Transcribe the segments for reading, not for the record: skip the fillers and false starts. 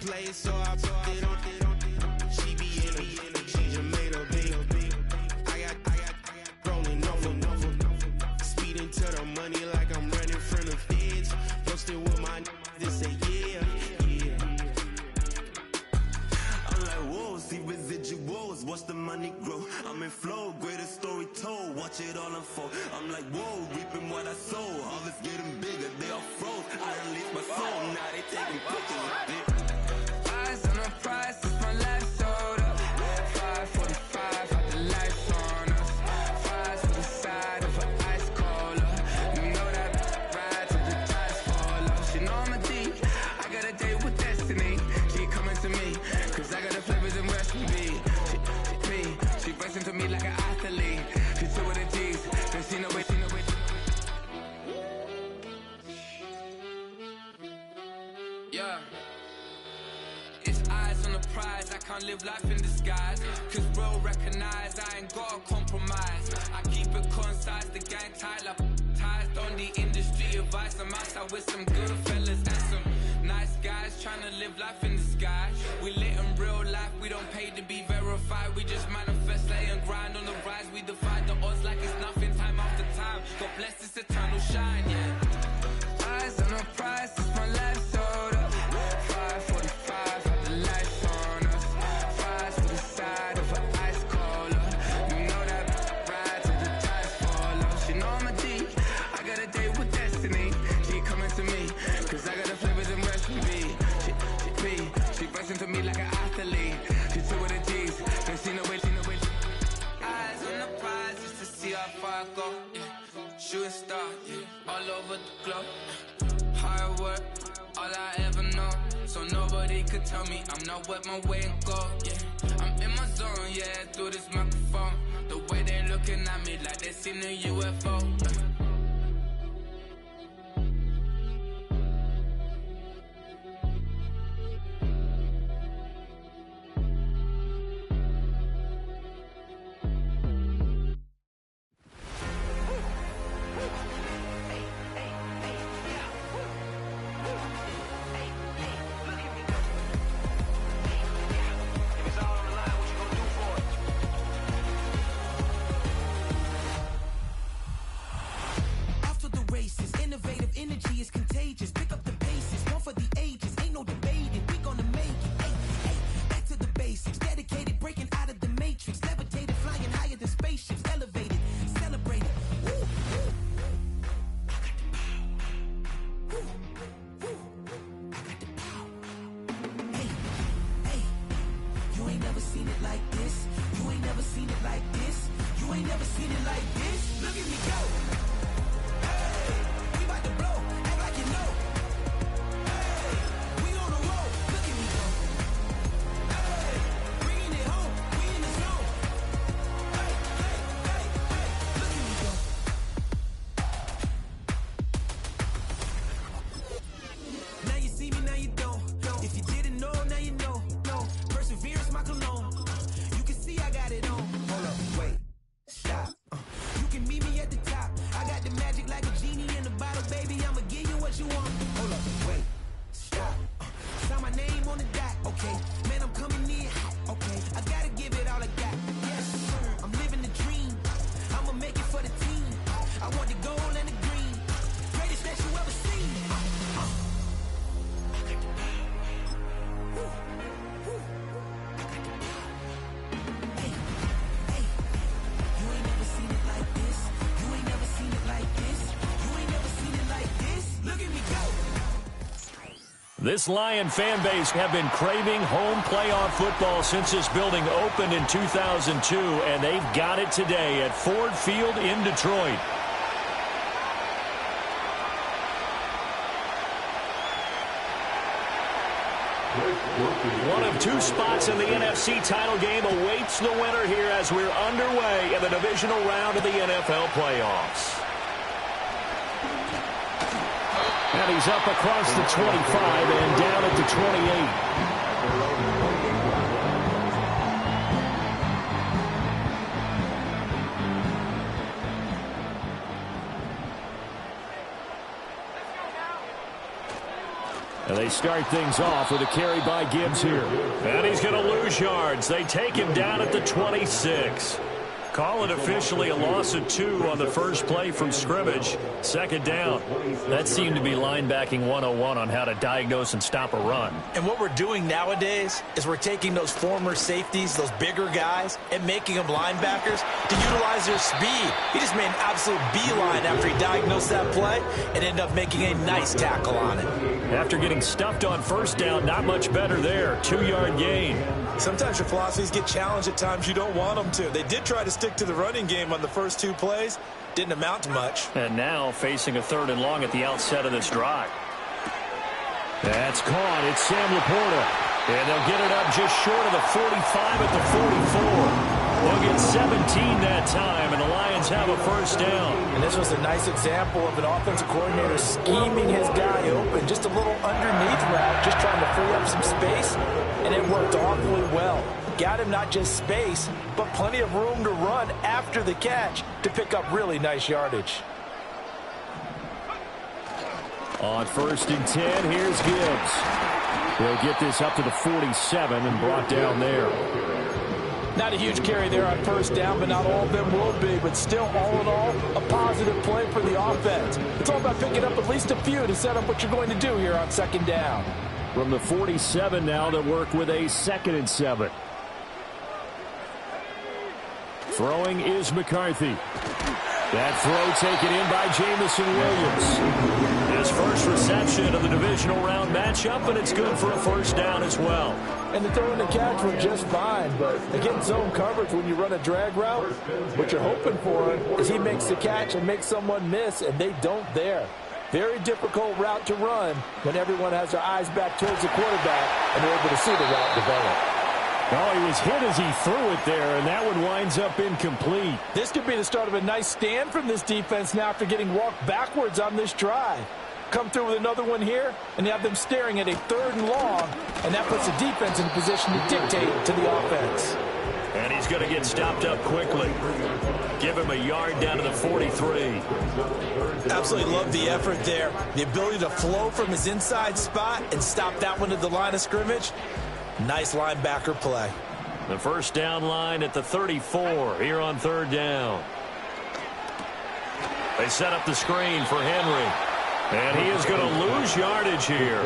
play, so I put it on. She be in a, she just made a big. I got rolling over. Speeding to the money like I'm running from the feds. Posted with my they say yeah. I'm like, whoa, see residuals, watch the money grow. I'm in flow, greatest story told, watch it all unfold. I'm like, whoa, reaping what I sow. Harvest getting bigger, they all froze. I release my soul, now they taking pictures. Eyes on the prize, it's my life sold up. 545, had the lights on us. Fries to the side of an ice cola. You know that ride till the tires fall off. She know I'm a D, I got a date with destiny. She coming to me, cause I got the flavors and recipe. She pressing to me like an athlete. She two with the G's, then she know it. Yeah. It's eyes on the prize, I can't live life in disguise. Cause bro recognize I ain't gotta compromise. I keep it concise, the gang tight like ties on the industry advice. I'm outside with some good fellas and some nice guys trying to live life in the sky. We lit in real life, we don't pay to be verified. We just manifest, lay and grind on the rise. We defy the odds like it's nothing, time after time. God bless this eternal shine, yeah. Eyes on the prize, it's my life sold up. 545, had the lights on us. Fries to the side of an ice cola. You know that ride till the tires fall off. She know I'm a D, I got a date with destiny. She coming to me, cause I got the flavors and recipe. She pressing to me like an athlete. She two with the G's, then she know it. Eyes on the prize just to see how far I go. Yeah. Shooting star, yeah. All over the globe. Hard work, all I ever know. So nobody could tell me I'm not wet my way and go. Yeah, I'm in my zone, yeah, through this microphone. The way they looking at me like they seen a UFO. This Lion fan base have been craving home playoff football since this building opened in 2002, and they've got it today at Ford Field in Detroit. One of two spots in the NFC title game awaits the winner here as we're underway in the divisional round of the NFL playoffs. And he's up across the 25 and down at the 28. And They start things off with a carry by Gibbs here. And he's going to lose yards. They take him down at the 26. Call it officially a loss of 2 on the first play from scrimmage. Second down. That seemed to be linebacking 101 on how to diagnose and stop a run. And what we're doing nowadays is we're taking those former safeties, those bigger guys, and making them linebackers to utilize their speed. He just made an absolute beeline after he diagnosed that play and ended up making a nice tackle on it. After getting stuffed on first down, not much better there. 2-yard gain. Sometimes your philosophies get challenged at times you don't want them to. They did try to stick to the running game on the first 2 plays. Didn't amount to much. And now facing a 3rd and long at the outset of this drive. That's caught. It's Sam Laporta. And they'll get it up just short of the 45 at the 44. They'll get 17 that time, and the Lions have a first down. And this was a nice example of an offensive coordinator scheming his guy open. Just a little underneath route, just trying to free up some space, and it worked awfully well. Got him not just space, but plenty of room to run after the catch to pick up really nice yardage. On 1st and 10, here's Gibbs. He'll get this up to the 47 and brought down there. Not a huge carry there on first down, but not all of them will be. But still, all in all, a positive play for the offense. It's all about picking up at least a few to set up what you're going to do here on 2nd down. From the 47 now, they'll work with a 2nd and 7. Throwing is McCarthy. That throw taken in by Jamison Williams. His first reception of the divisional round matchup, and it's good for a first down as well. And the throw and the catch were just fine, but again, zone coverage when you run a drag route, what you're hoping for is he makes the catch and makes someone miss, and they don't there. Very difficult route to run when everyone has their eyes back towards the quarterback and they're able to see the route develop. Oh, he was hit as he threw it there, and that one winds up incomplete. This could be the start of a nice stand from this defense now after getting walked backwards on this drive. Come through with another one here, and you have them staring at a 3rd and long, and that puts the defense in a position to dictate to the offense. And he's going to get stopped up quickly. Give him a yard down to the 43. Absolutely love the effort there. The ability to flow from his inside spot and stop that one at the line of scrimmage. Nice linebacker play. The first down line at the 34 here on 3rd down. They set up the screen for Henry. And he is going to lose yardage here.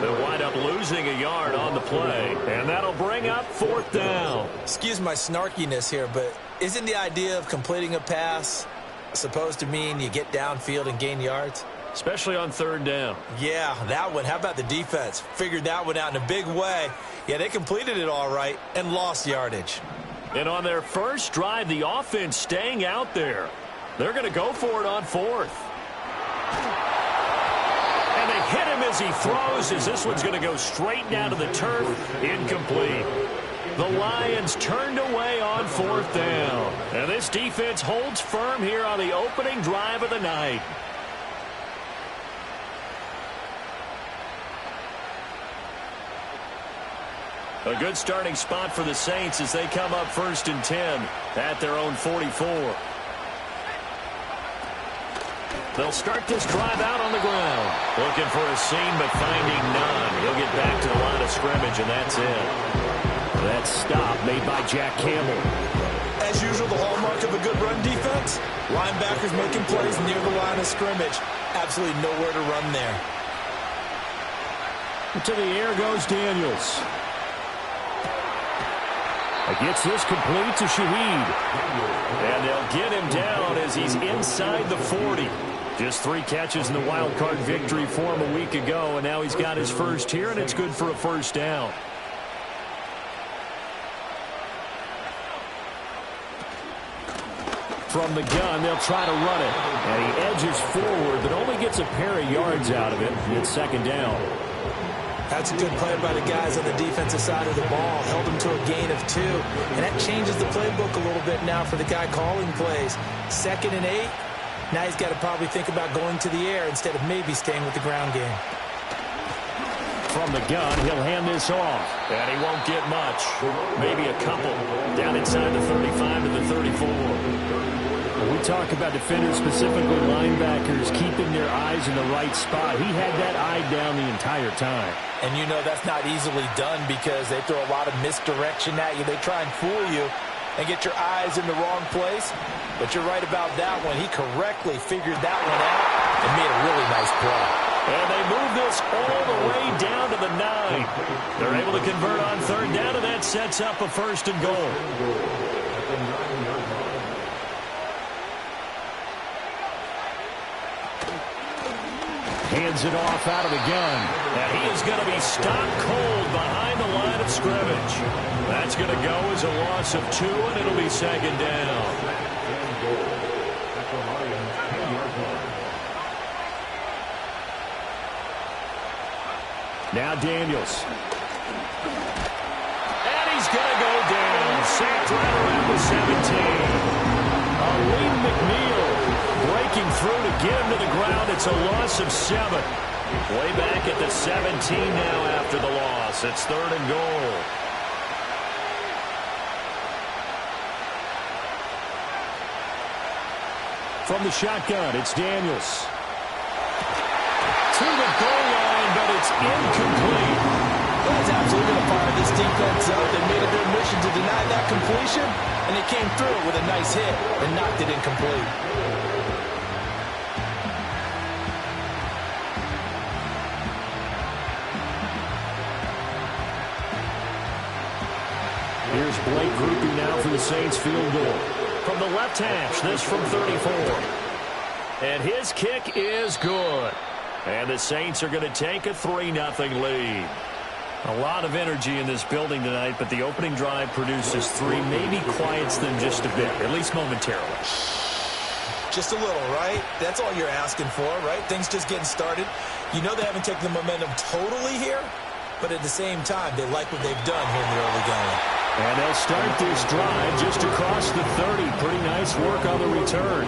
They'll wind up losing a yard on the play. And that'll bring up 4th down. Excuse my snarkiness here, but isn't the idea of completing a pass supposed to mean you get downfield and gain yards? Especially on 3rd down. Yeah, that one. How about the defense? Figured that one out in a big way. Yeah, they completed it all right and lost yardage. And on their first drive, the offense staying out there. They're going to go for it on 4th. And they hit him as he throws, as this one's going to go straight down to the turf. Incomplete. The Lions turned away on 4th down. And this defense holds firm here on the opening drive of the night. A good starting spot for the Saints as they come up 1st and 10 at their own 44. They'll start this drive out on the ground. Looking for a seam, but finding none. He'll get back to the line of scrimmage, and that's it. That stop made by Jack Campbell. As usual, the hallmark of a good run defense, linebackers making plays near the line of scrimmage. Absolutely nowhere to run there. To the air goes Daniels. Gets this complete to Shaheed. And they'll get him down as he's inside the 40. Just 3 catches in the wild card victory for him a week ago, and now he's got his first here, and it's good for a first down. From the gun, they'll try to run it. And he edges forward, but only gets a pair of yards out of it. It's 2nd down. That's a good play by the guys on the defensive side of the ball. Held him to a gain of 2. And that changes the playbook a little bit now for the guy calling plays. 2nd and 8. Now he's got to probably think about going to the air instead of maybe staying with the ground game. from the gun. He'll hand this off. And he won't get much. Maybe a couple. Down inside the 35 to the 34. When we talk about defenders, specifically linebackers, keeping their eyes in the right spot, he had that eye down the entire time. And you know that's not easily done because they throw a lot of misdirection at you. They try and fool you and get your eyes in the wrong place. But you're right about that one. He correctly figured that one out and made a really nice play. And they move this all the way down to the 9. They're able to convert on third down, and that sets up a first and goal. Hands it off out of the gun. And he is going to be stopped cold behind the line of scrimmage. That's going to go as a loss of 2, and it'll be second down. Now Daniels. And he's going to go down. Sacked right around the 17. Aleem McNeil breaking through to get him to the ground. It's a loss of 7. Way back at the 17 now after the loss. It's third and goal. From the shotgun, it's Daniels. To the goal line, but it's incomplete. Well, that's absolutely going to fire this defense up. They made it their mission to deny that completion, and they came through with a nice hit and knocked it incomplete. Here's Blake Grupe now for the Saints field goal. From the left hash, this from 34. And his kick is good. And the Saints are going to take a 3-0 lead. A lot of energy in this building tonight, but the opening drive produces 3, maybe quiets them just a bit, at least momentarily. Just a little, right? That's all you're asking for, right? Things just getting started. You know they haven't taken the momentum totally here, but at the same time, they like what they've done here in the early going. And they'll start this drive just across the 30. Pretty nice work on the return.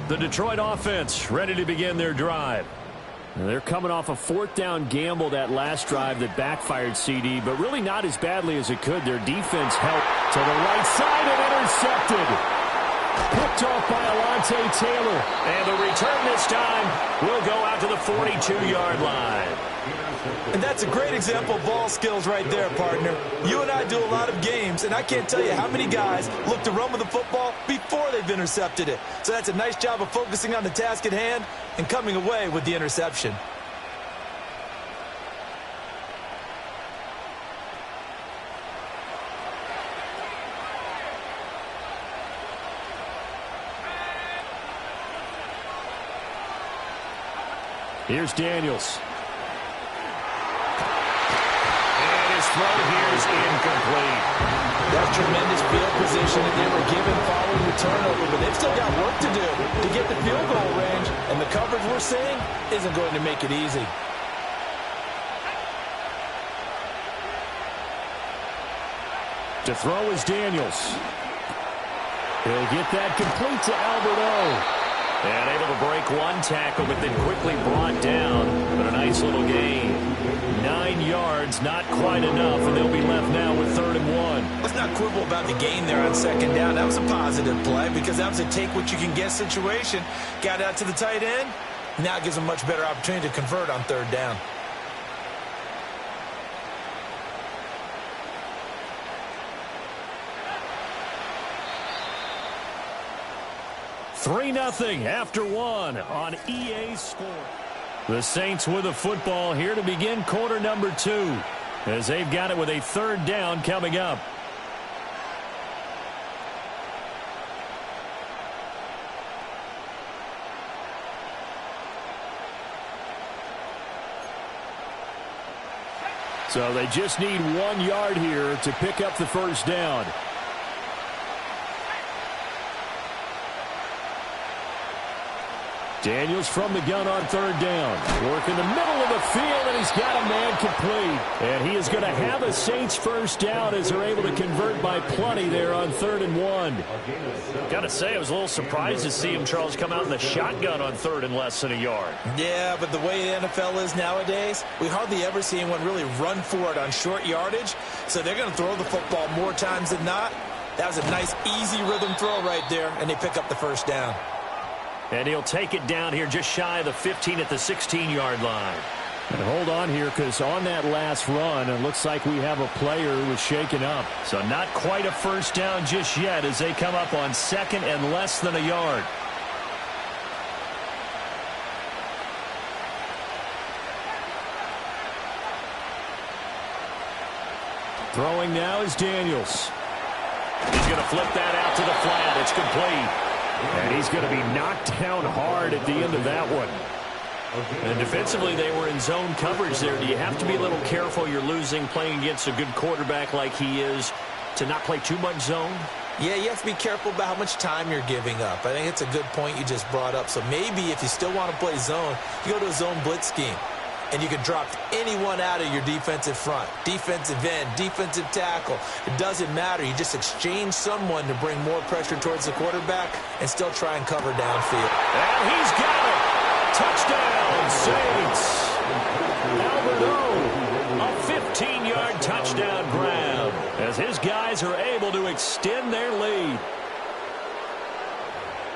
The Detroit offense ready to begin their drive. They're coming off a 4th down gamble that last drive that backfired CD, but really not as badly as it could. Their defense helped to the right side and intercepted. Picked off by Alontae Taylor. And the return this time will go out to the 42-yard line. And that's a great example of ball skills right there, partner. You and I do a lot of games, and I can't tell you how many guys look to run with the football before they've intercepted it. So that's a nice job of focusing on the task at hand and coming away with the interception. Here's Daniels. And his throw here is incomplete. That's tremendous field position that they were given following the turnover, but they've still got work to do to get the field goal range, and the coverage we're seeing isn't going to make it easy. To throw is Daniels. He'll get that complete to Albert O. And able to break one tackle, but then quickly brought down. But a nice little gain. 9 yards, not quite enough, and they'll be left now with 3rd and 1. Let's not quibble about the gain there on 2nd down. That was a positive play because that was a take-what-you-can-get situation. Got out to the tight end. Now it gives them a much better opportunity to convert on 3rd down. Three 3-0 after 1 on EA Sports. The Saints with the football here to begin quarter number 2 as they've got it with a 3rd down coming up. So they just need 1 yard here to pick up the 1st down. Daniels from the gun on third down. Work in the middle of the field, and he's got a man complete. And he is going to have a Saints first down as they're able to convert by plenty there on 3rd and 1. Got to say, I was a little surprised to see him, Charles, come out in the shotgun on 3rd and less than a yard. Yeah, but the way the NFL is nowadays, we hardly ever see anyone really run for it on short yardage. So they're going to throw the football more times than not. That was a nice, easy rhythm throw right there, and they pick up the first down. And he'll take it down here just shy of the 15 at the 16-yard line. And hold on here, because on that last run, it looks like we have a player who was shaken up. So not quite a first down just yet as they come up on 2nd and less than a yard. Throwing now is Daniels. He's going to flip that out to the flat. It's complete. And he's going to be knocked down hard at the end of that one. And defensively, they were in zone coverage there. Do you have to be a little careful? You're losing playing against a good quarterback like he is to not play too much zone? Yeah, you have to be careful about how much time you're giving up. I think it's a good point you just brought up. So maybe if you still want to play zone, you go to a zone blitz scheme. And you can drop anyone out of your defensive front, defensive end, defensive tackle. It doesn't matter. You just exchange someone to bring more pressure towards the quarterback and still try and cover downfield. And he's got it. Touchdown, Saints. Albert O, a 15-yard touchdown grab as his guys are able to extend their lead.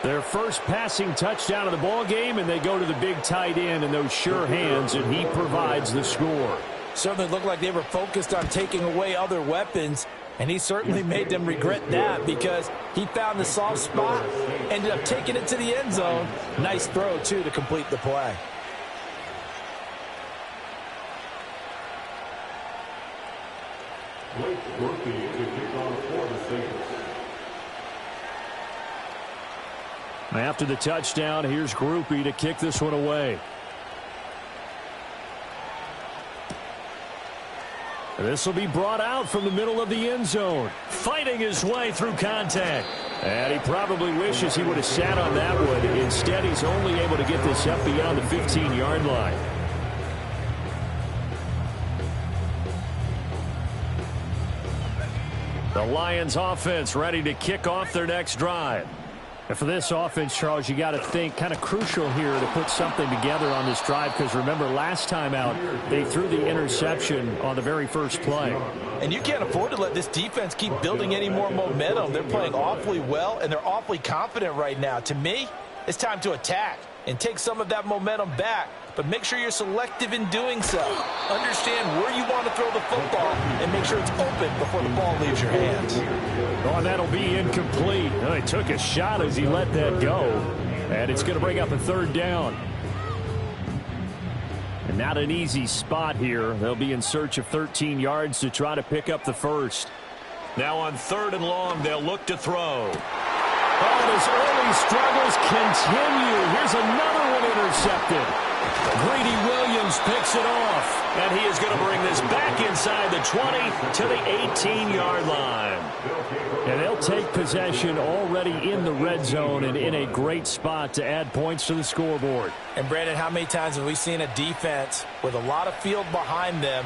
Their first passing touchdown of the ball game, and they go to the big tight end in those sure hands, and he provides the score. Certainly looked like they were focused on taking away other weapons, and he certainly made them regret that because he found the soft spot, ended up taking it to the end zone. Nice throw, too, to complete the play. After the touchdown, here's Grupe to kick this one away. This will be brought out from the middle of the end zone, fighting his way through contact. And he probably wishes he would have sat on that one. Instead, he's only able to get this up beyond the 15-yard line. The Lions offense ready to kick off their next drive. And for this offense, Charles, you got to think kind of crucial here to put something together on this drive because remember last time out they threw the interception on the very first play. And you can't afford to let this defense keep building any more momentum. They're playing awfully well and they're awfully confident right now. To me, it's time to attack and take some of that momentum back. But make sure you're selective in doing so. Understand where you want to throw the football and make sure it's open before the ball leaves your hands. Oh, and that'll be incomplete. Oh, he took a shot as he let that go. And it's going to bring up a 3rd down. And not an easy spot here. They'll be in search of 13 yards to try to pick up the first. Now on 3rd and long, they'll look to throw. Oh, and his early struggles continue. Here's another one intercepted. Greedy Williams picks it off, and he is going to bring this back inside the 20 to the 18-yard line. And they'll take possession already in the red zone and in a great spot to add points to the scoreboard. And, Brandon, how many times have we seen a defense with a lot of field behind them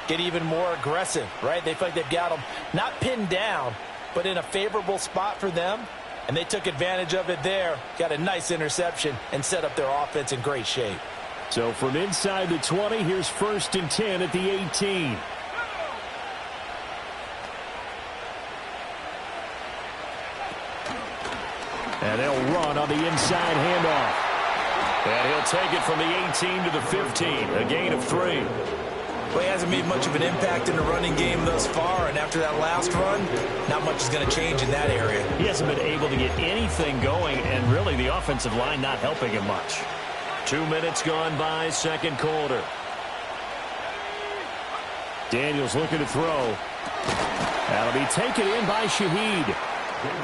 get even more aggressive, right? They feel like they've got them not pinned down, but in a favorable spot for them. And they took advantage of it there, got a nice interception, and set up their offense in great shape. So from inside the 20, here's 1st and 10 at the 18. And they'll run on the inside handoff. And he'll take it from the 18 to the 15, a gain of 3. Well, he hasn't made much of an impact in the running game thus far, and after that last run, not much is going to change in that area. He hasn't been able to get anything going, and really the offensive line not helping him much. 2 minutes gone by, 2nd quarter. Daniels looking to throw. That'll be taken in by Shaheed.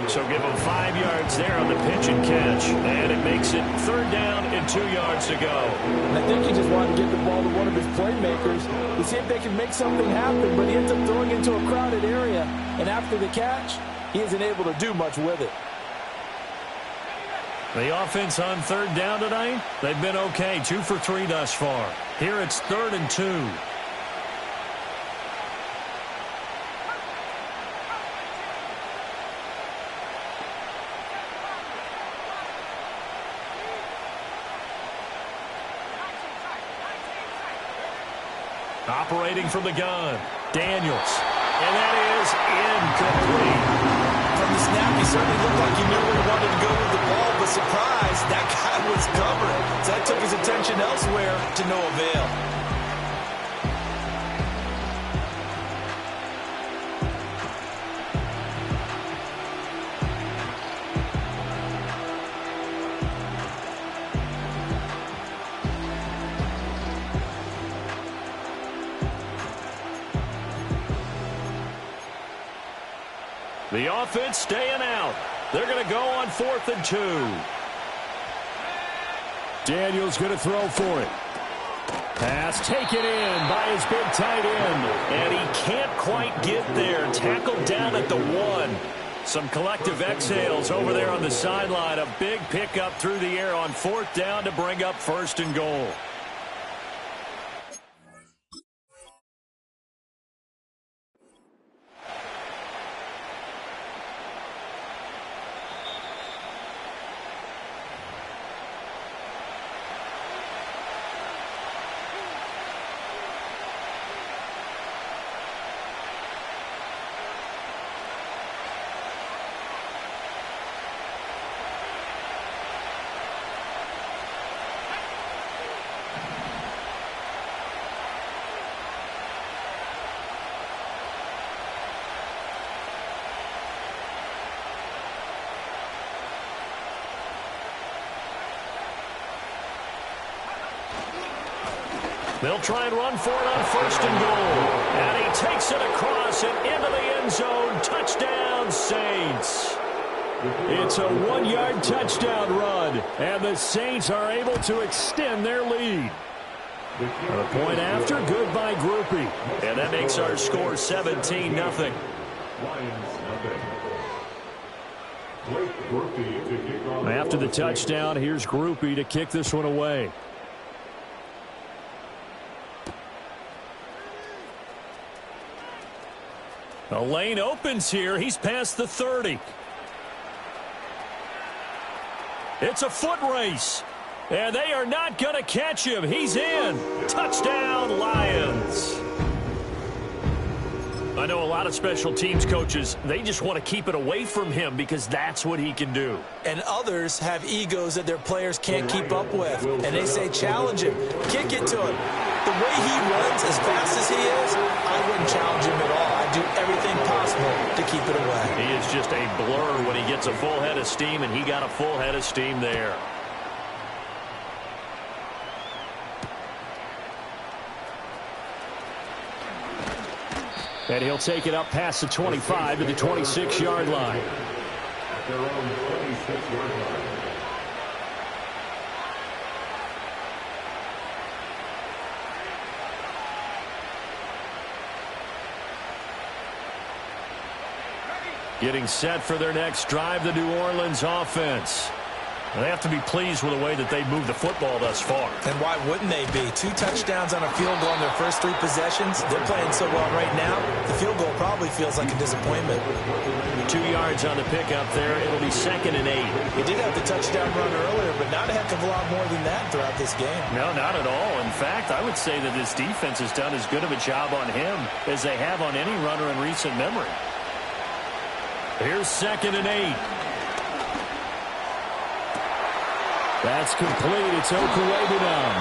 So give him 5 yards there on the pitch and catch. And it makes it 3rd down and 2 yards to go. And I think he just wanted to get the ball to one of his playmakers to see if they can make something happen, but he ends up throwing into a crowded area. And after the catch, he isn't able to do much with it. The offense on third down tonight, they've been okay. 2 for 3 thus far. Here it's 3rd and 2. Operating from the gun, Daniels. And that is incomplete. From the snap, he certainly looked like he knew where he wanted to go with the ball, but surprise, that guy was covered. So that took his attention elsewhere to no avail. The offense staying out. They're going to go on 4th and 2. Daniels going to throw for it. Pass taken in by his big tight end. And he can't quite get there. Tackled down at the 1. Some collective exhales over there on the sideline. A big pickup through the air on 4th down to bring up 1st and goal. They'll try and run for it on 1st and goal. And he takes it across and into the end zone. Touchdown, Saints. It's a 1-yard touchdown run, and the Saints are able to extend their lead. A point after, good by Groupie. And that makes our score 17-0. After the touchdown, here's Groupie to kick this one away. The lane opens here. He's past the 30. It's a foot race. And they are not going to catch him. He's in. Touchdown, Lions. I know a lot of special teams coaches, they just want to keep it away from him because that's what he can do. And others have egos that their players can't keep up with. And they say, challenge him. Kick it to him. The way he runs as fast as he is, I wouldn't challenge him at all. I'd do everything possible to keep it away. He is just a blur when he gets a full head of steam, and he got a full head of steam there. And he'll take it up past the 25 to the 26-yard line. Their own 26-yard line. Getting set for their next drive, the New Orleans offense. They have to be pleased with the way that they've moved the football thus far. And why wouldn't they be? 2 touchdowns on a field goal in their first 3 possessions. They're playing so well right now, the field goal probably feels like a disappointment. 2 yards on the pickup there. It'll be 2nd and 8. He did have the touchdown run earlier, but not a heck of a lot more than that throughout this game. No, not at all. In fact, I would say that this defense has done as good of a job on him as they have on any runner in recent memory. Here's 2nd and 8. That's complete. It's Okuwebunam.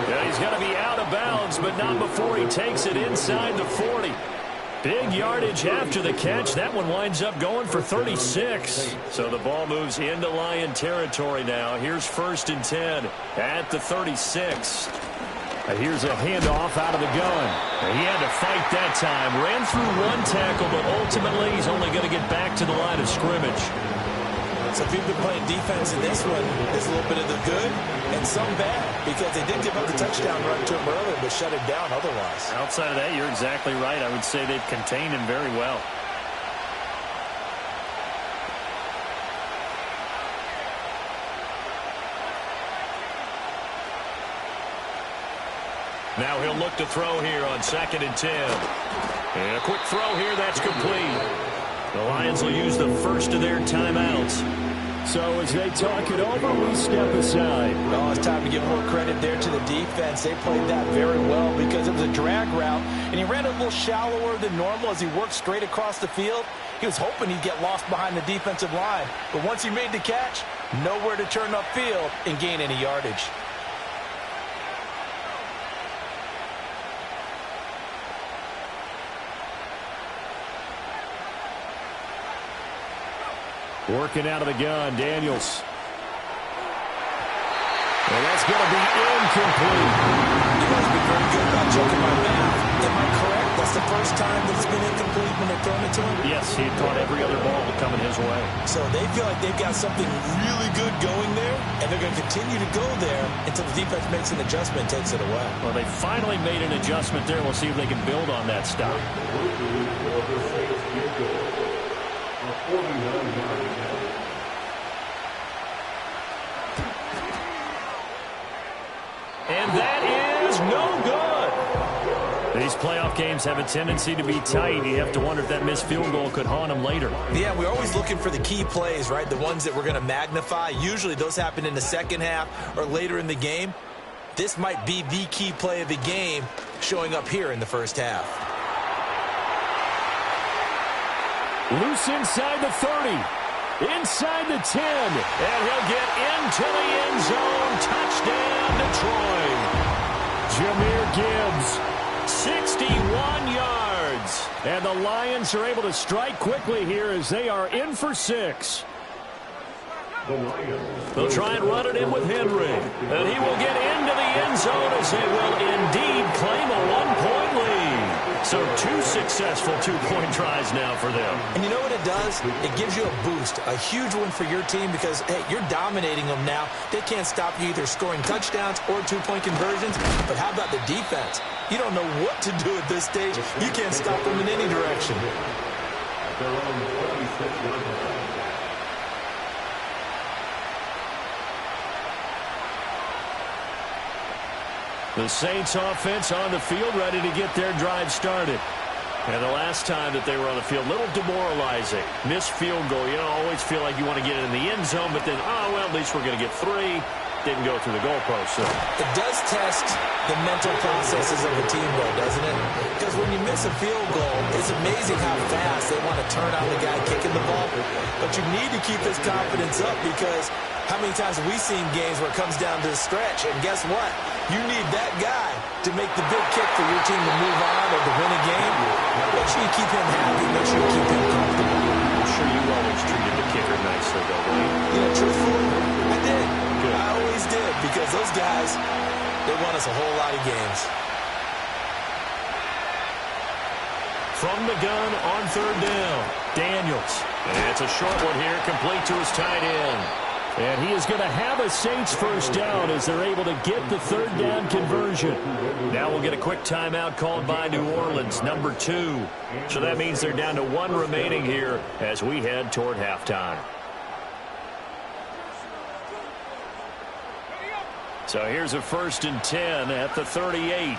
Yeah, he's got to be out of bounds, but not before he takes it inside the 40. Big yardage after the catch. That one winds up going for 36. So the ball moves into Lion territory now. Here's 1st and 10 at the 36. Here's a handoff out of the gun. He had to fight that time. Ran through 1 tackle, but ultimately he's only going to get back to the line of scrimmage. So if you've been playing defense in this one, there's a little bit of the good and some bad, because they did give up the touchdown run to him earlier, but shut him down otherwise. Outside of that, you're exactly right. I would say they've contained him very well. Now he'll look to throw here on 2nd and 10. And a quick throw here, that's complete. The Lions will use the first of their timeouts. So as they talk it over, we step aside. Oh, it's time to give more credit there to the defense. They played that very well because it was a drag route, and he ran a little shallower than normal as he worked straight across the field. He was hoping he'd get lost behind the defensive line, but once he made the catch, nowhere to turn upfield and gain any yardage. Working out of the gun, Daniels. And that's going to be incomplete. You must be very good about checking my math. Am I correct? That's the first time that it's been incomplete when they've thrown it to him? Yes, he had caught every other ball coming his way. So they feel like they've got something really good going there, and they're going to continue to go there until the defense makes an adjustment and takes it away. Well, they finally made an adjustment there. We'll see if they can build on that stop. And that is no good. These playoff games have a tendency to be tight. You have to wonder if that missed field goal could haunt them later. Yeah, we're always looking for the key plays, right? The ones that we're going to magnify. Usually those happen in the second half or later in the game. This might be the key play of the game showing up here in the first half. Loose inside the 30. Inside the 10. And he'll get into the end zone. Touchdown, Detroit. Jahmyr Gibbs, 61 yards. And the Lions are able to strike quickly here as they are in for 6. They'll try and run it in with Henry. And he will get into the end zone as they will indeed claim a 1-point lead. So 2 successful 2-point tries now for them. And you know what it does? It gives you a boost, a huge one for your team because, hey, you're dominating them now. They can't stop you either scoring touchdowns or 2-point conversions. But how about the defense? You don't know what to do at this stage. You can't stop them in any direction. The Saints offense on the field, ready to get their drive started. And the last time that they were on the field, a little demoralizing. Missed field goal. You don't always feel like you want to get it in the end zone, but then, oh, well, at least we're going to get 3. Didn't go through the goalpost. So. It does test the mental processes of a team, though, doesn't it? Because when you miss a field goal, it's amazing how fast they want to turn on the guy kicking the ball. But you need to keep his confidence up because how many times have we seen games where it comes down to the stretch? And guess what? You need that guy to make the big kick for your team to move on or to win a game. Make sure you keep him happy. Make sure you keep him comfortable. I'm sure you always treated the kicker nicely, though, right? You know, truthfully, I did. Good. I always did because those guys, they won us a whole lot of games. From the gun on 3rd down, Daniels. And it's a short one here, complete to his tight end. And he is going to have a Saints first down as they're able to get the 3rd down conversion. Now we'll get a quick timeout called by New Orleans, number 2. So that means they're down to 1 remaining here as we head toward halftime. So here's a 1st and 10 at the 38.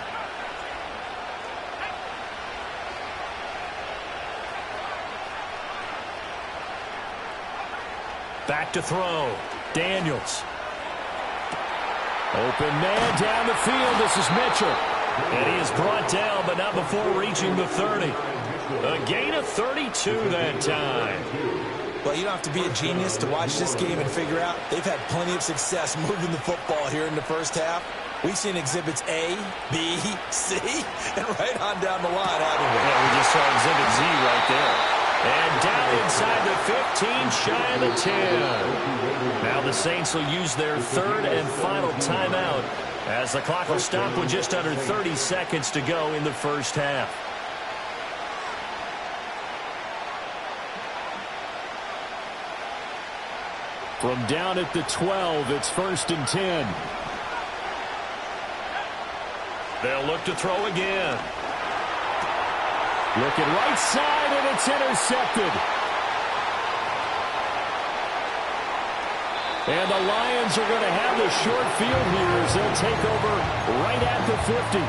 Back to throw. Daniels. Open man down the field. This is Mitchell. And he is brought down, but not before reaching the 30. A gain of 32 that time. Well, you don't have to be a genius to watch this game and figure out they've had plenty of success moving the football here in the first half. We've seen exhibits A, B, C, and right on down the line, haven't we? Yeah, we just saw exhibit Z right there. And down inside the 15, shy of the 10. Now the Saints will use their 3rd and final timeout as the clock will stop with just under 30 seconds to go in the first half. From down at the 12, it's 1st and 10. They'll look to throw again. Looking right side, and it's intercepted. And the Lions are going to have the short field here as they'll take over right at the 50.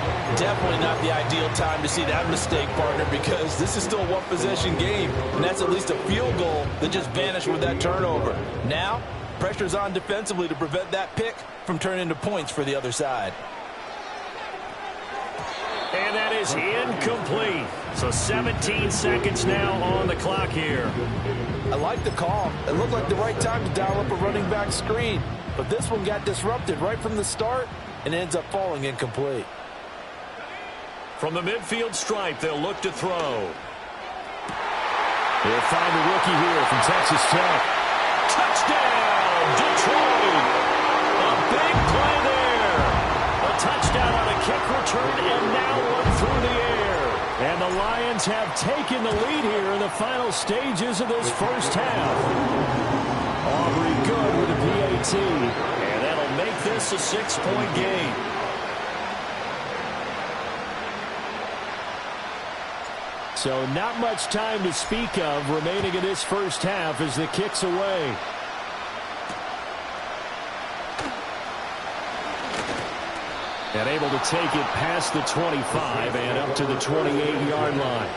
Definitely not the ideal time to see that mistake, partner, because this is still a one-possession game, and that's at least a field goal that just vanished with that turnover. Now, pressure's on defensively to prevent that pick from turning into points for the other side. And that is incomplete. So 17 seconds now on the clock here. I like the call. It looked like the right time to dial up a running back screen. But this one got disrupted right from the start and ends up falling incomplete. From the midfield stripe, they'll look to throw. They'll find the rookie here from Texas Tech. Touchdown, Detroit! A big play there. A touchdown on a kick return and now one through the air. And the Lions have taken the lead here in the final stages of this first half. Aubrey good with a PAT. And that'll make this a 6-point game. So not much time to speak of remaining in this first half as the kick's away. And able to take it past the 25 and up to the 28-yard line.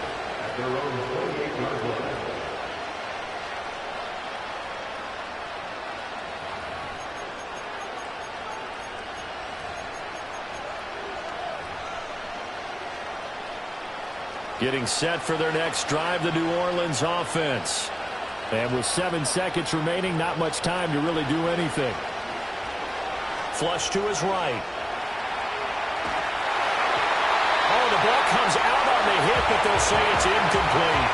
Getting set for their next drive, the New Orleans offense. And with 7 seconds remaining, not much time to really do anything. Flush to his right. Oh, the ball comes out on the hit, but they'll say it's incomplete.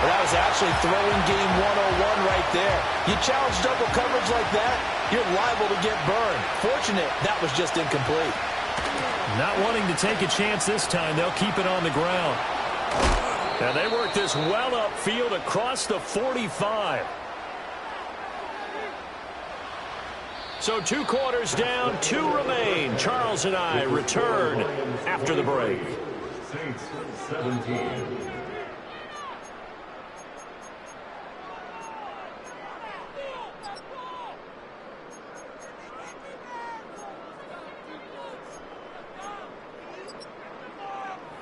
Well, that was actually throwing game 101 right there. You challenge double coverage like that, you're liable to get burned. Fortunate, that was just incomplete. Not wanting to take a chance this time, they'll keep it on the ground. And they work this well upfield across the 45. So 2 quarters down, 2 remain. Charles and I return after the break. Saints 17.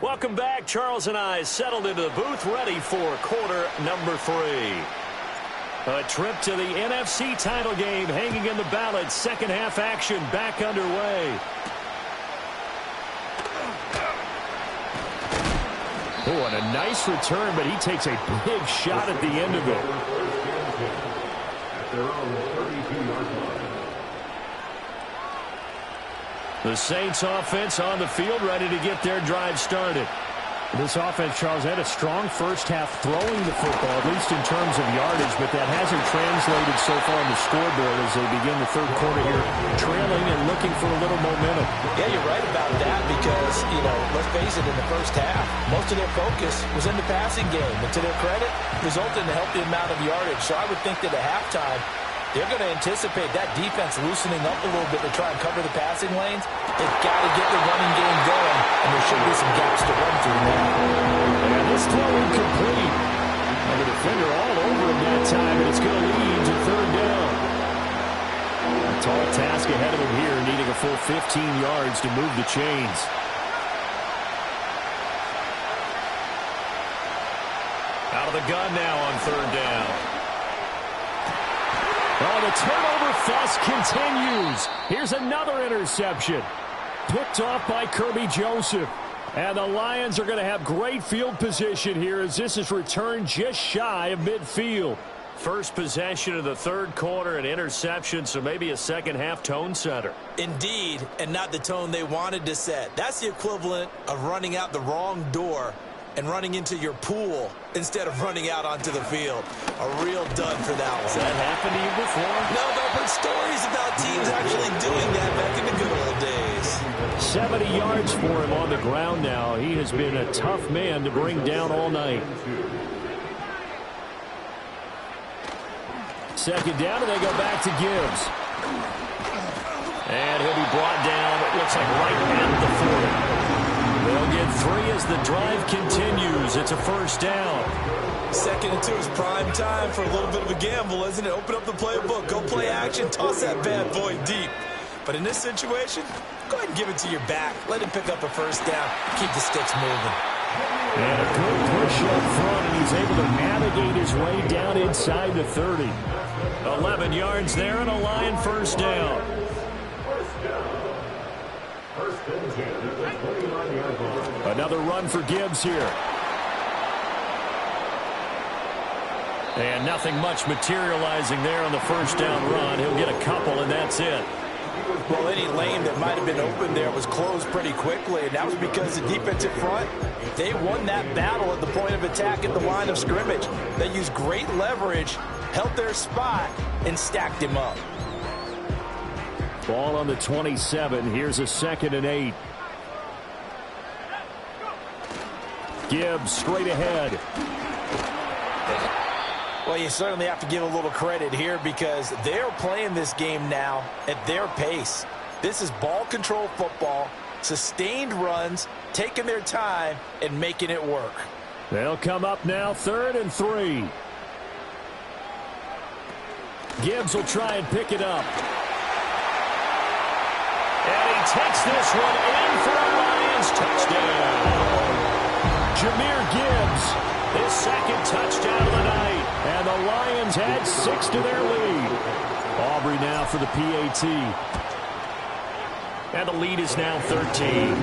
Welcome back. Charles and I settled into the booth, ready for quarter number 3. A trip to the NFC title game hanging in the balance. Second half action back underway. Oh, and a nice return, but he takes a big shot at the end of it. At their own 32-yard line. The Saints offense on the field, ready to get their drive started. This offense, Charles, had a strong first half throwing the football, at least in terms of yardage, but that hasn't translated so far on the scoreboard as they begin the third quarter here, trailing and looking for a little momentum. Yeah, you're right about that because, let's face it, in the first half, most of their focus was in the passing game. And to their credit, resulted in a healthy amount of yardage. So I would think that at halftime, they're going to anticipate that defense loosening up a little bit to try and cover the passing lanes. They've got to get the running game going, and there should be some gaps to run through now. And this throw incomplete. And the defender all over him that time, and it's going to lead to third down. A tall task ahead of him here, needing a full 15 yards to move the chains. Out of the gun now on third down. Oh, the turnover fest continues. Here's another interception. Picked off by Kirby Joseph. And the Lions are going to have great field position here as this is returned just shy of midfield. First possession of the third quarter, an interception, so maybe a second half tone setter. Indeed, and not the tone they wanted to set. That's the equivalent of running out the wrong door and running into your pool instead of running out onto the field. A real dud for that one. Has that happened to you before? No, I've heard stories about teams actually doing that back in the good old days. 70 yards for him on the ground now. He has been a tough man to bring down all night. Second down, and they go back to Gibbs. And he'll be brought down, it looks like right at the 40. They'll get 3 as the drive continues. It's a first down. Second and 2 is prime time for a little bit of a gamble, isn't it? Open up the playbook, go play action, toss that bad boy deep. But in this situation, go ahead and give it to your back. Let him pick up a first down. Keep the sticks moving. And a good push up front, and he's able to navigate his way down inside the 30. 11 yards there and a Lion first down. Another run for Gibbs here. And nothing much materializing there on the first down run. He'll get a couple, and that's it. Well, any lane that might have been open there was closed pretty quickly, and that was because the defensive front, they won that battle at the point of attack at the line of scrimmage. They used great leverage, held their spot, and stacked him up. Ball on the 27. Here's a 2nd and 8. Gibbs straight ahead. Well, you certainly have to give a little credit here because they're playing this game now at their pace. This is ball control football, sustained runs, taking their time, and making it work. They'll come up now, 3rd and 3. Gibbs will try and pick it up. And he takes this one in for a Lions touchdown. Jahmyr Gibbs, his second touchdown of the night. and the Lions add 6 to their lead. Aubrey now for the PAT. And the lead is now 13.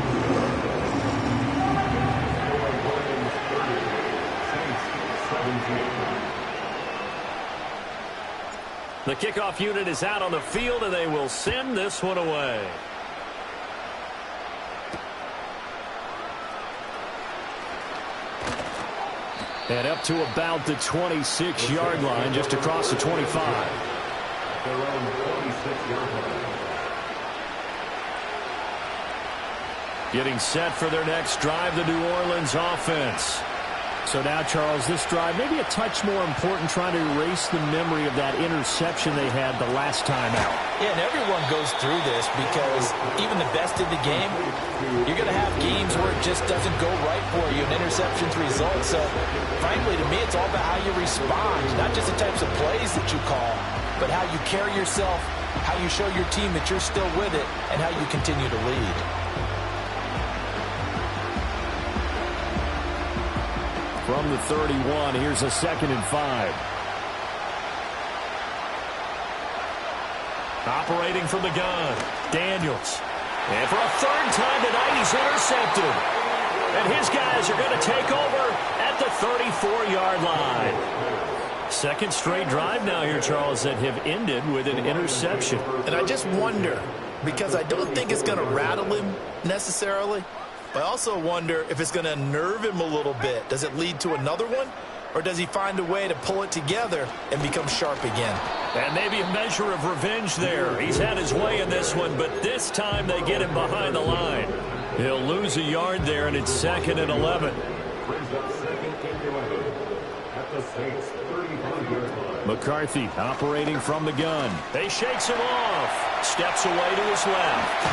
The kickoff unit is out on the field, and they will send this one away. And up to about the 26-yard line, just across the 25. Their own 26-yard line. Getting set for their next drive, the New Orleans offense. So now, Charles, this drive maybe a touch more important, trying to erase the memory of that interception they had the last time out. Yeah, and everyone goes through this because even the best in the game, you're going to have games where it just doesn't go right for you, and interceptions result. So, frankly, to me, it's all about how you respond, not just the types of plays that you call, but how you carry yourself, how you show your team that you're still with it, and how you continue to lead. From the 31, here's a 2nd and 5. Operating from the gun, Daniels. And for a third time tonight, he's intercepted. And his guys are going to take over at the 34-yard line. Second straight drive now here, Charles, that have ended with an interception. And I just wonder, because I don't think it's going to rattle him necessarily, I also wonder if it's going to nerve him a little bit. Does it lead to another one? Or does he find a way to pull it together and become sharp again? And maybe a measure of revenge there. He's had his way in this one, but this time they get him behind the line. He'll lose a yard there, and it's 2nd and 11. Brings up 2nd and 11 at the Saints' 35-yard line. McCarthy operating from the gun. They shakes him off. Steps away to his left.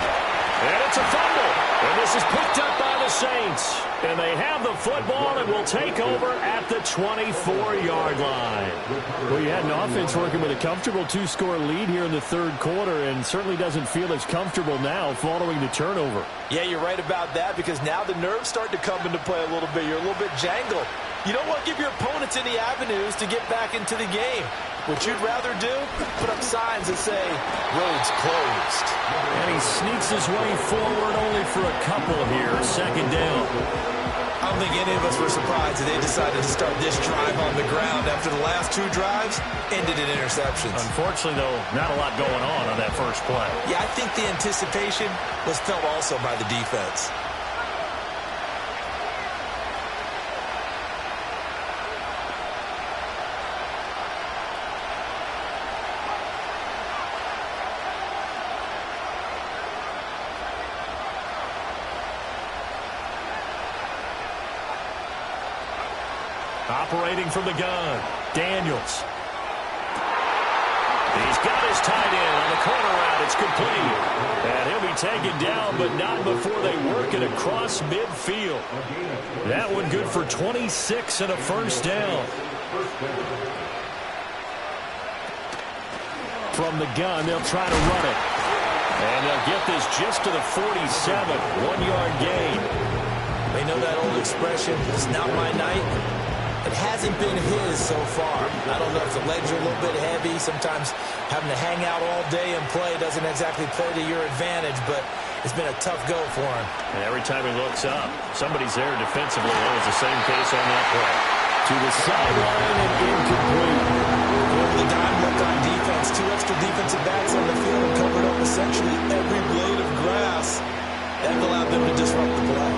And it's a fumble. And this is picked up by the Saints. And they have the football and will take over at the 24-yard line. Well, you had an offense working with a comfortable 2-score lead here in the third quarter, and certainly doesn't feel as comfortable now following the turnover. Yeah, you're right about that, because now the nerves start to come into play a little bit. You're a little bit jangled. You don't want to give your opponents any avenues to get back into the game. What you'd rather do, put up signs that say, roads closed. And he sneaks his way forward only for a couple here. 2nd down. I don't think any of us were surprised that they decided to start this drive on the ground after the last 2 drives ended in interceptions. Unfortunately, though, not a lot going on that first play. Yeah, I think the anticipation was felt also by the defense. Operating from the gun, Daniels. The He's got his tight end on the corner route. It's complete. And he'll be taken down, but not before they work it across midfield. That one good for 26 and a first down. From the gun, they'll try to run it. And they'll get this just to the 47. 1-yard gain. They know that old expression, it's not my night. It hasn't been his so far. I don't know if the legs are a little bit heavy. Sometimes having to hang out all day and play doesn't exactly play to your advantage, but it's been a tough go for him. And every time he looks up, somebody's there defensively. That was the same case on that play. To the sideline and incomplete. The dime look on defense. 2 extra defensive backs on the field and covered up essentially every blade of grass. That allowed them to disrupt the play.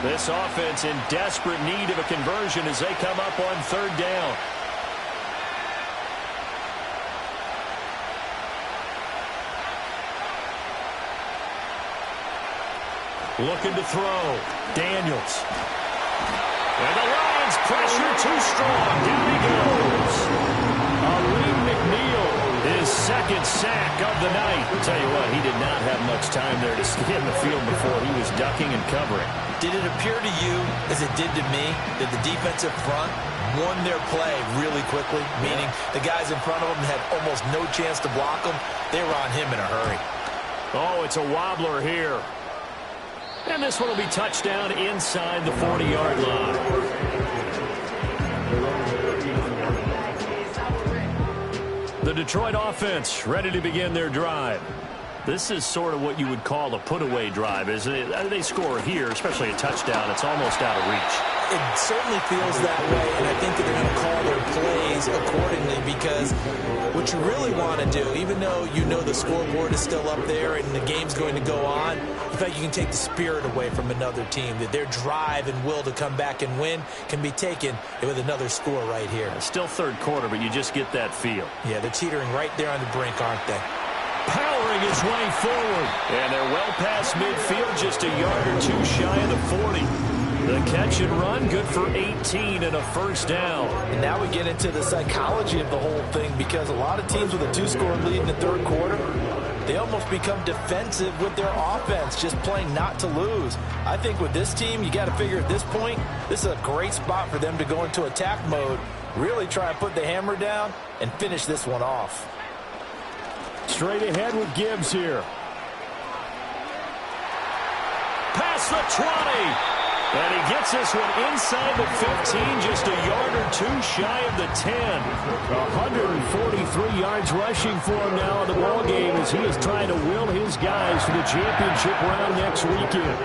This offense in desperate need of a conversion as they come up on 3rd down. Looking to throw. Daniels. And the Lions pressure too strong. Down he goes. Aleem McNeil, his 2nd sack of the night. I'll tell you what, he did not have much time there to get in the field before. He was ducking and covering. Did it appear to you, as it did to me, that the defensive front won their play really quickly? Meaning the guys in front of them had almost no chance to block them. They were on him in a hurry. Oh, it's a wobbler here. And this one will be touchdown inside the 40-yard line. The Detroit offense ready to begin their drive. This is sort of what you would call a put-away drive, isn't it? They score here, especially a touchdown. It's almost out of reach. It certainly feels that way, and I think that they're going to call their plays accordingly because what you really want to do, even though you know the scoreboard is still up there and the game's going to go on, in fact, you can take the spirit away from another team, that their drive and will to come back and win can be taken with another score right here. Still 3rd quarter, but you just get that feel. Yeah, they're teetering right there on the brink, aren't they? Powering his way forward. And they're well past midfield, just a yard or 2 shy of the 40. The catch and run, good for 18 and a first down. And now we get into the psychology of the whole thing because a lot of teams with a 2-score lead in the 3rd quarter, they almost become defensive with their offense, just playing not to lose. I think with this team, you got to figure at this point, this is a great spot for them to go into attack mode, really try and put the hammer down and finish this one off. Straight ahead with Gibbs here. Past the 20. And he gets this one inside the 15, just a yard or 2 shy of the 10. 143 yards rushing for him now in the ballgame as he is trying to will his guys to the championship round next weekend.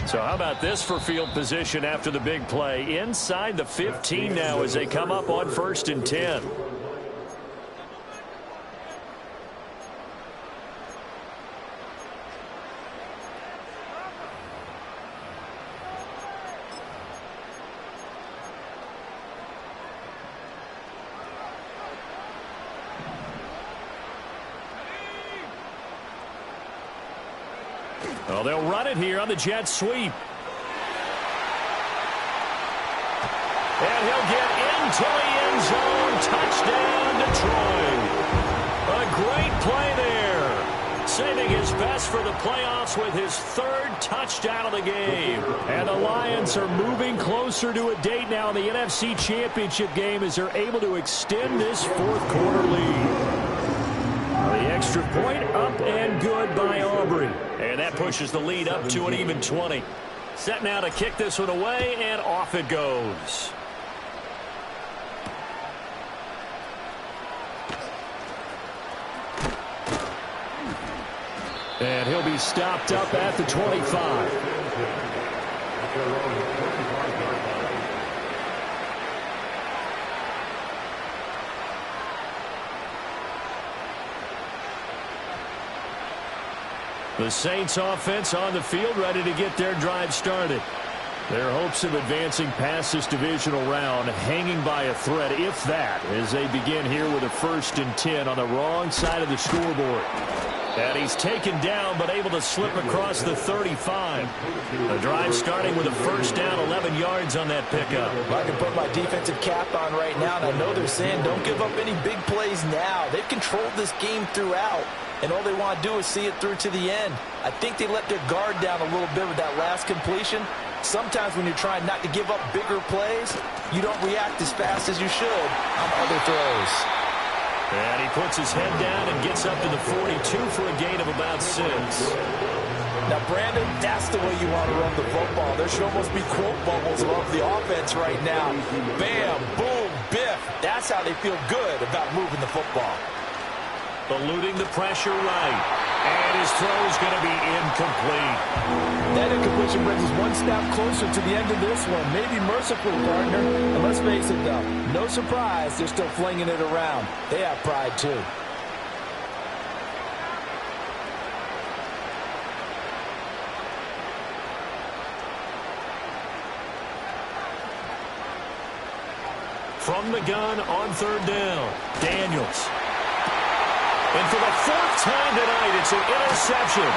So how about this for field position after the big play? Inside the 15 now as they come up on 1st and 10. Well, they'll run it here on the jet sweep. And he'll get into the end zone. Touchdown, Detroit. A great play there. Saving his best for the playoffs with his 3rd touchdown of the game. And the Lions are moving closer to a date now in the NFC Championship game as they're able to extend this 4th quarter lead. The extra point up and good by Aubrey. And that pushes the lead up to an even 20. Set now to kick this one away, and off it goes. And he'll be stopped up at the 25. The Saints offense on the field, ready to get their drive started. Their hopes of advancing past this divisional round hanging by a thread, if that, as they begin here with a 1st and 10 on the wrong side of the scoreboard. And he's taken down, but able to slip across the 35. The drive starting with a first down, 11 yards on that pickup. I can put my defensive cap on right now, and I know they're saying don't give up any big plays now. They've controlled this game throughout, and all they want to do is see it through to the end. I think they let their guard down a little bit with that last completion. Sometimes when you're trying not to give up bigger plays, you don't react as fast as you should on other throws. And he puts his head down and gets up to the 42 for a gain of about 6. Now, Brandon, that's the way you want to run the football. There should almost be quote bubbles above the offense right now. Bam, boom, biff. That's how they feel good about moving the football. Eluding the pressure right. And his throw is going to be incomplete. That incompletion brings us one step closer to the end of this one. Maybe merciful, partner. And let's face it, though, no surprise, they're still flinging it around. They have pride, too. From the gun on third down, Daniels. And for the 4th time tonight, it's an interception.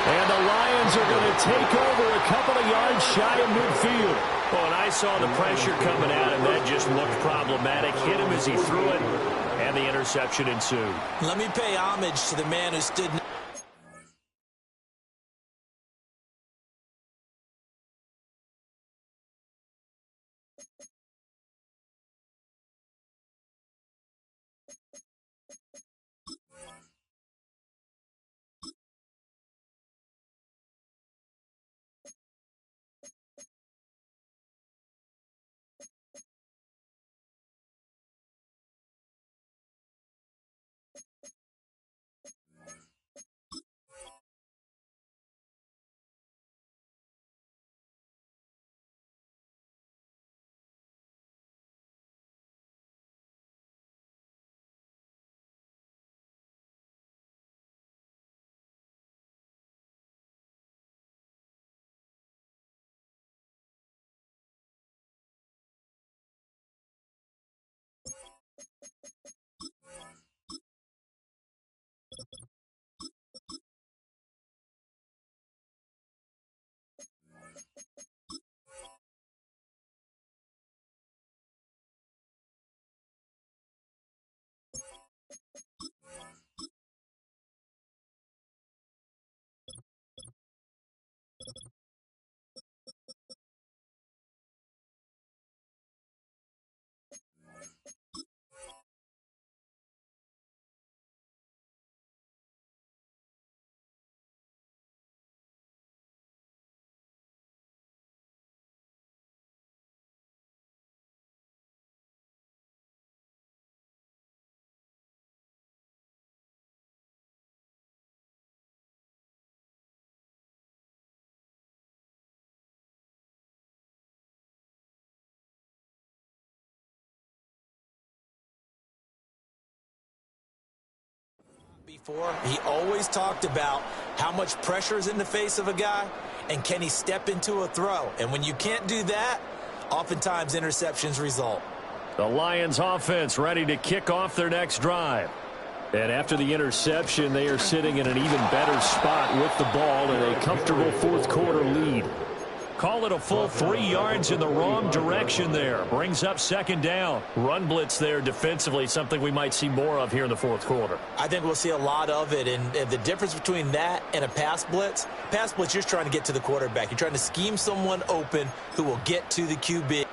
And the Lions are going to take over a couple of yards shy of midfield. Oh, and I saw the pressure coming at him. That just looked problematic. Hit him as he threw it, and the interception ensued. Let me pay homage to the man who stood... Before, he always talked about how much pressure is in the face of a guy and can he step into a throw. And when you can't do that, oftentimes interceptions result. The Lions offense ready to kick off their next drive. And after the interception, they are sitting in an even better spot with the ball in a comfortable fourth quarter lead. Call it a full 3 yards in the wrong direction there. Brings up second down. Run blitz there defensively, something we might see more of here in the fourth quarter. I think we'll see a lot of it. And the difference between that and a pass blitz, you're trying to get to the quarterback. You're trying to scheme someone open who will get to the QB.